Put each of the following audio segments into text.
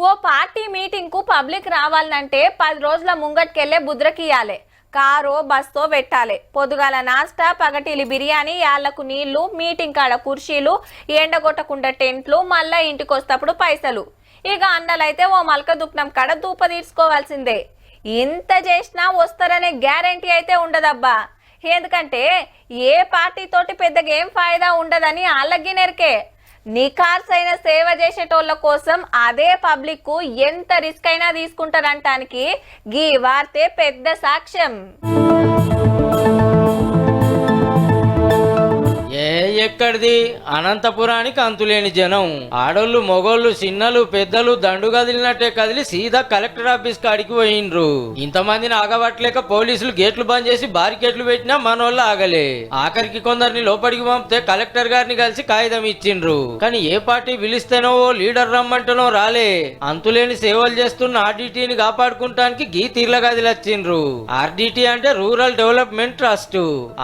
ఓ party meeting కు public రావాలంటే 10 రోజుల ముంగట్కెళ్లే బుద్రకియాలే. కారో బస్తో పెట్టాలి. పొద్దుగాల నాస్టా, పగటిలి బిర్యానీ, యాళ్లకు నీళ్లు, మీటింగ్ కాడ కుర్చీలు, ఎండగొట్టకుండా టెంట్లు, మళ్ళా ఇంటికొస్తప్పుడు పైసలు. ఇక అన్నలైతే ఓ మల్క దుప్నం కాడ దూప తీర్చుకోవాల్సిందే. ఇంత చేసినా వస్తారనే గ్యారంటీ అయితే ఉండదబ్బా. ఎందుకంటే ఏ పార్టీ తోటి పెద్దగా ఏం ఫాయిదా ఉండదని వాళ్ళకి నెరికే. నిఖార్స్ అయిన సేవ చేసేటోళ్ళ కోసం అదే పబ్లిక్ కు ఎంత రిస్క్ అయినా తీసుకుంటారంటానికి గీ వార్తే పెద్ద సాక్ష్యం. ఎక్కడిది అనంతపురానికి అంతులేని జనం. ఆడోళ్ళు, మొగోళ్ళు, చిన్నలు, పెద్దలు దండు కదిలినట్టే కదిలి సీదా కలెక్టర్ ఆఫీస్ కాడికి పోయిండ్రు. ఇంతమందిని ఆగబట్టలేక పోలీసులు గేట్లు బంద్ చేసి బారికేట్లు పెట్టినా మనోళ్ళు ఆగలే. ఆఖరికి కొందరిని లోపలికి పంపితే కలెక్టర్ గారిని కలిసి కాగితం ఇచ్చిండ్రు. కానీ ఏ పార్టీ పిలిస్తేనో ఓ లీడర్ రమ్మంటనో రాలే. అంతులేని సేవలు చేస్తున్న ఆర్డిటిని కాపాడుకుంటానికి గీ తీర్ల గదిలు వచ్చిండ్రు. ఆర్డిటి అంటే రూరల్ డెవలప్మెంట్ ట్రస్ట్.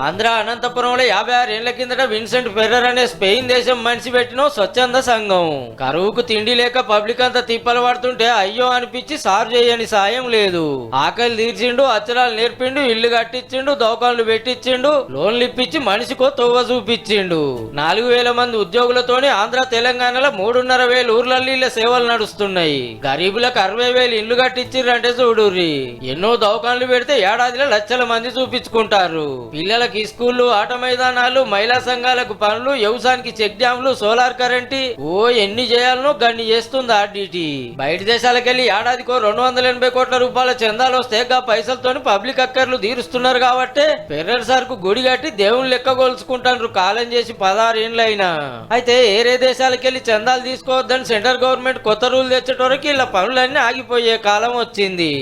ఆంధ్ర అనంతపురంలో 56 ఏళ్ల కిందట విన్సెంట్ ఫెర్రర్ అనే స్పెయిన్ దేశం మనిషి పెట్టిన స్వచ్ఛంద సంఘం. కరువుకు తిండి లేక పబ్లిక్ అంతా తిప్పలు పడుతుంటే అయ్యో అనిపించి సార్ చేయని సాయం లేదు. ఆకలి తీర్చిండు, అచ్చరాలు నేర్పిండు, ఇల్లు కట్టించిండు, దోకాన్లు పెట్టించిండు, లోన్లు ఇప్పించి మనిషికో తొవ్వ చూపించిండు. 4000 మంది ఉద్యోగులతోని ఆంధ్ర తెలంగాణలో 3,500 ఊర్లలో సేవలు నడుస్తున్నాయి. గరీబులకు 60,000 ఇల్లు కట్టించిర్రంటే చూడుర్రి. ఎన్నో దోకాన్లు పెడితే ఏడాదిలో లక్షల మంది చూపించుకుంటారు. పిల్లలకి స్కూళ్లు, ఆట మైదానాలు, మహిళా సంఘాలకు పనులు, వ్యవసాయానికి చెక్ డ్యాంలు, సోలార్ కరెంట్, ఓ ఎన్ని చేయాలనో గన్ని చేస్తుంది ఆర్డిటి. బయట దేశాలకెళ్లి ఏడాదికో 280 కోట్ల రూపాయల చందాలు వస్తే గా పైసలతోని పబ్లిక్ అక్కర్లు తీరుస్తున్నారు కాబట్టి ఫెర్రర్ సార్ కు గుడి కట్టి దేవుని లెక్క గోల్చుకుంటారు కాలం చేసి 16 ఏళ్ళైనా. అయితే ఏరే దేశాలకెళ్లి చందాలు తీసుకోవద్దని సెంట్రల్ గవర్నమెంట్ కొత్త రూల్ తెచ్చేటోరికి ఇలా పనులన్నీ ఆగిపోయే కాలం వచ్చింది.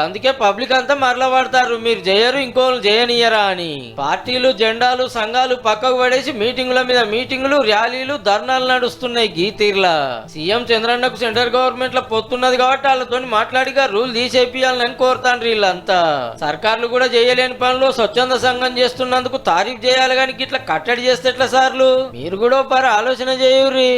అందుకే పబ్లిక్ అంతా మరల పడతారు, మీరు చేయరు ఇంకోళ్ళు చేయనియరా అని. పార్టీలు, జెండాలు, సంఘాలు పక్కకు పడేసి మీటింగుల మీద మీటింగులు, ర్యాలీలు, ధర్నాలు నడుస్తున్నాయి గీతీర్లా. సీఎం చంద్రన్నకు సెంట్రల్ గవర్నమెంట్ లో పొత్తున్నది కాబట్టి వాళ్ళతో మాట్లాడిగా రూల్ తీసేపియాలని కోరుతాండ్రు వీళ్ళంతా. సర్కార్లు కూడా చేయలేని పనులు స్వచ్ఛంద సంఘం చేస్తున్నందుకు తారీఫ్ చేయాలి, కానీ ఇట్లా కట్టడి చేస్తే ఎట్లా సార్లు? మీరు కూడా ఆలోచన చేయుర్రి.